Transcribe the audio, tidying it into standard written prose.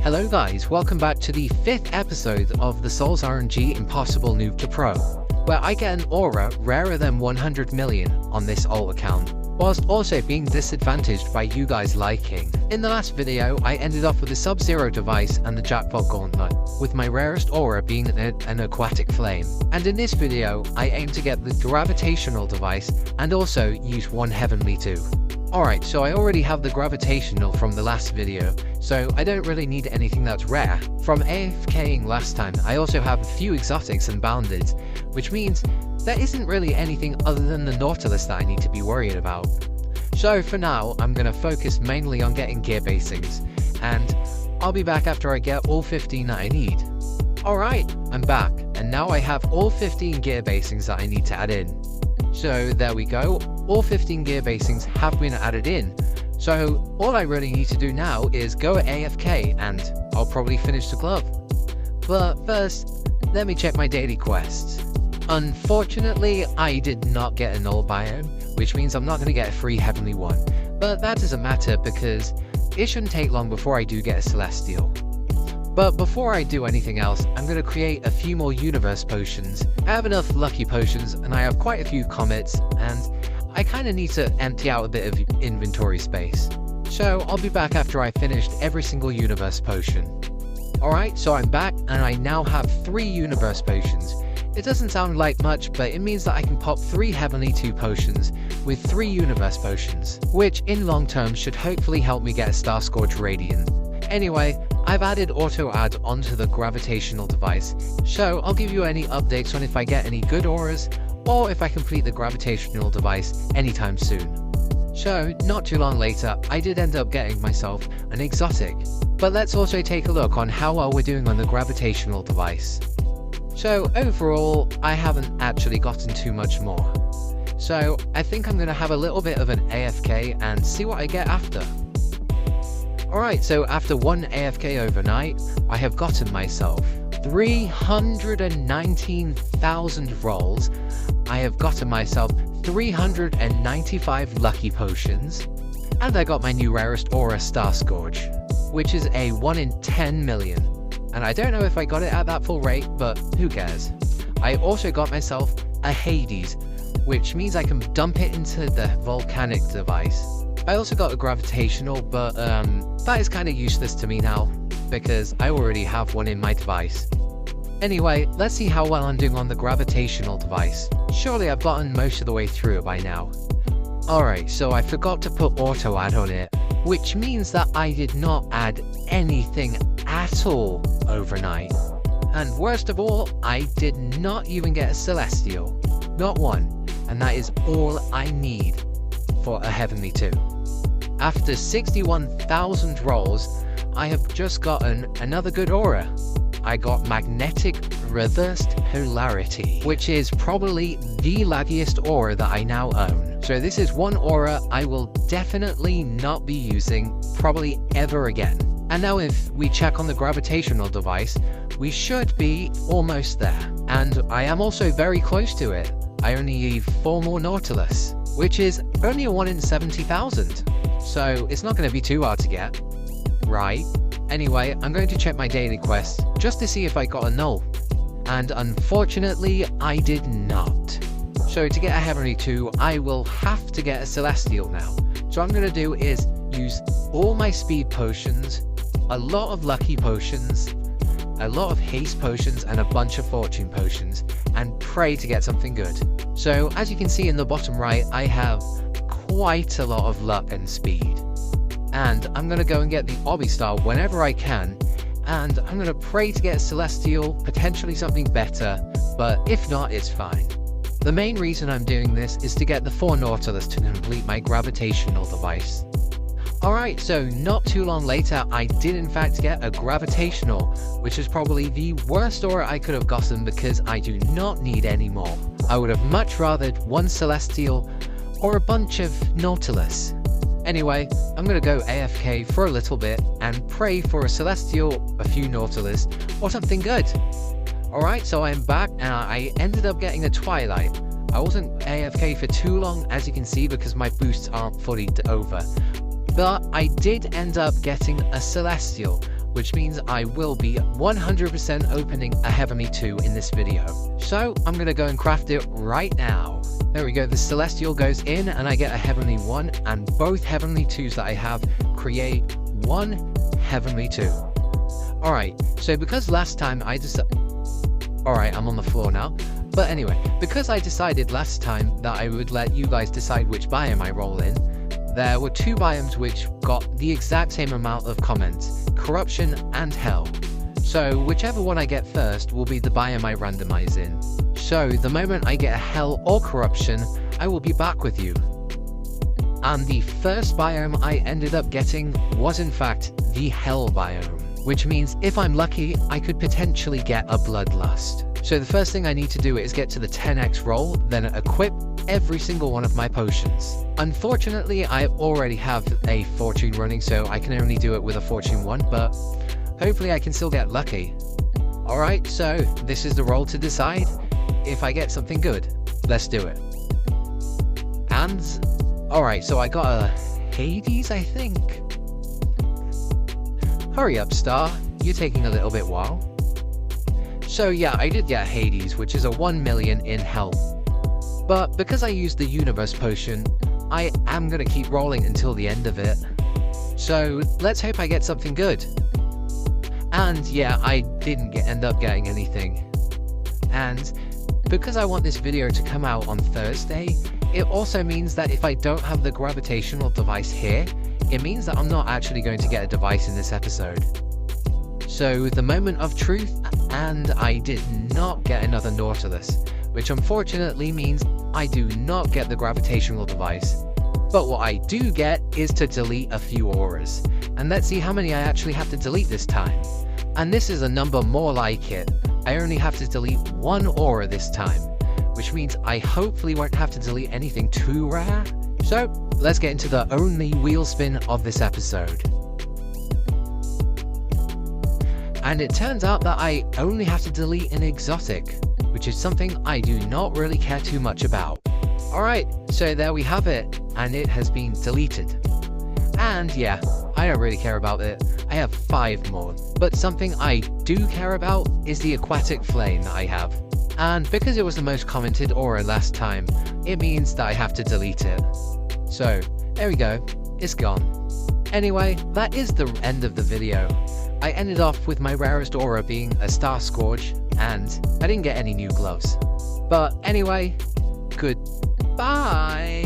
Hello guys, welcome back to the 5th episode of the Souls RNG Impossible Noob to Pro, where I get an aura rarer than 100 million on this alt account, whilst also being disadvantaged by you guys liking. In the last video, I ended off with the Sub-Zero device and the Jackpot Gauntlet, with my rarest aura being an aquatic flame. And in this video, I aim to get the gravitational device and also use one heavenly too. Alright, so I already have the gravitational from the last video, so I don't really need anything that's rare. From AFKing last time, I also have a few exotics and bounded, which means there isn't really anything other than the Nautilus that I need to be worried about. So for now, I'm going to focus mainly on getting gear basings, and I'll be back after I get all 15 that I need. Alright, I'm back, and now I have all 15 gear basings that I need to add in. So there we go, all 15 gear basings have been added in. So all I really need to do now is go AFK and I'll probably finish the glove. But first, let me check my daily quests. Unfortunately, I did not get a null biome, which means I'm not going to get a free heavenly one. But that doesn't matter because it shouldn't take long before I do get a celestial. But before I do anything else, I'm going to create a few more universe potions. I have enough lucky potions and I have quite a few comets, and I kind of need to empty out a bit of inventory space. So I'll be back after I finished every single universe potion. Alright, so I'm back and I now have 3 universe potions. It doesn't sound like much, but it means that I can pop 3 heavenly 2 potions with 3 universe potions, which in long term should hopefully help me get a Star Scourge Radiant. Anyway, I've added auto add onto the gravitational device, so I'll give you any updates on if I get any good auras, or if I complete the gravitational device anytime soon. So, not too long later, I did end up getting myself an exotic. But let's also take a look on how well we're doing on the gravitational device. So, overall, I haven't actually gotten too much more. So, I think I'm going to have a little bit of an AFK and see what I get after. Alright, so after one AFK overnight, I have gotten myself 319,000 rolls, I have gotten myself 395 lucky potions, and I got my new rarest aura Star Scourge, which is a 1 in 10 million. And I don't know if I got it at that full rate, but who cares. I also got myself a Hades, which means I can dump it into the volcanic device. I also got a gravitational, but that is kind of useless to me now, because I already have one in my device. Anyway, let's see how well I'm doing on the gravitational device. Surely I've gotten most of the way through it by now. Alright, so I forgot to put auto add on it, which means that I did not add anything at all overnight. And worst of all, I did not even get a celestial. Not one. And that is all I need for a heavenly 2. After 61,000 rolls, I have just gotten another good aura. I got magnetic reversed polarity, which is probably the laggiest aura that I now own. So this is one aura I will definitely not be using probably ever again. And now if we check on the gravitational device, we should be almost there. And I am also very close to it. I only need 4 more Nautilus, which is only a 1 in 70,000. So it's not going to be too hard to get. Right. Anyway, I'm going to check my daily quest just to see if I got a null. And unfortunately, I did not. So to get a heavenly 2, I will have to get a celestial now. So what I'm going to do is use all my speed potions, a lot of lucky potions, a lot of haste potions, and a bunch of fortune potions, and pray to get something good. So as you can see in the bottom right, I have quite a lot of luck and speed. And I'm going to go and get the Obby Star whenever I can, and I'm going to pray to get a celestial, potentially something better, but if not, it's fine. The main reason I'm doing this is to get the 4 Nautilus to complete my gravitational device. Alright, so not too long later, I did in fact get a gravitational, which is probably the worst aura I could have gotten because I do not need any more. I would have much rather one celestial or a bunch of Nautilus. Anyway, I'm going to go AFK for a little bit and pray for a celestial, a few Nautilus, or something good. Alright, so I'm back and I ended up getting a Twilight. I wasn't AFK for too long, as you can see, because my boosts aren't fully over. But I did end up getting a celestial, which means I will be 100% opening a Heavenly 2 in this video. So I'm gonna go and craft it right now. There we go, the Celestial goes in and I get a Heavenly 1, and both Heavenly 2s that I have create one Heavenly 2. Alright, so because last time I Alright, I'm on the floor now. But anyway, because I decided last time that I would let you guys decide which biome I roll in, there were two biomes which got the exact same amount of comments, Corruption and Hell. So whichever one I get first will be the biome I randomize in. So the moment I get a Hell or Corruption, I will be back with you. And the first biome I ended up getting was in fact the Hell biome, which means if I'm lucky, I could potentially get a Bloodlust. So the first thing I need to do is get to the 10x roll, then equip every single one of my potions. Unfortunately, I already have a fortune running, so I can only do it with a fortune 1, but hopefully I can still get lucky. Alright, so this is the roll to decide if I get something good. Let's do it. And, alright, so I got a Hades, I think? Hurry up, Star, you're taking a little bit while. So yeah, I did get Hades, which is a 1 million in health. But because I used the Universe Potion, I am gonna keep rolling until the end of it. So let's hope I get something good. And yeah, I didn't end up getting anything. And because I want this video to come out on Thursday, it also means that if I don't have the gravitational device here, it means that I'm not actually going to get a device in this episode. So the moment of truth, and I did not get another Nautilus, which unfortunately means I do not get the gravitational device. But what I do get is to delete a few auras, and let's see how many I actually have to delete this time. And this is a number more like it. I only have to delete one aura this time, which means I hopefully won't have to delete anything too rare. So let's get into the only wheel spin of this episode. And it turns out that I only have to delete an exotic, which is something I do not really care too much about. Alright, so there we have it, and it has been deleted. And yeah, I don't really care about it. I have 5 more, but something I do care about is the aquatic flame that I have. And because it was the most commented aura last time, it means that I have to delete it. So, there we go, it's gone. Anyway, that is the end of the video. I ended off with my rarest aura being a Star Scourge, and I didn't get any new gloves. But anyway, goodbye!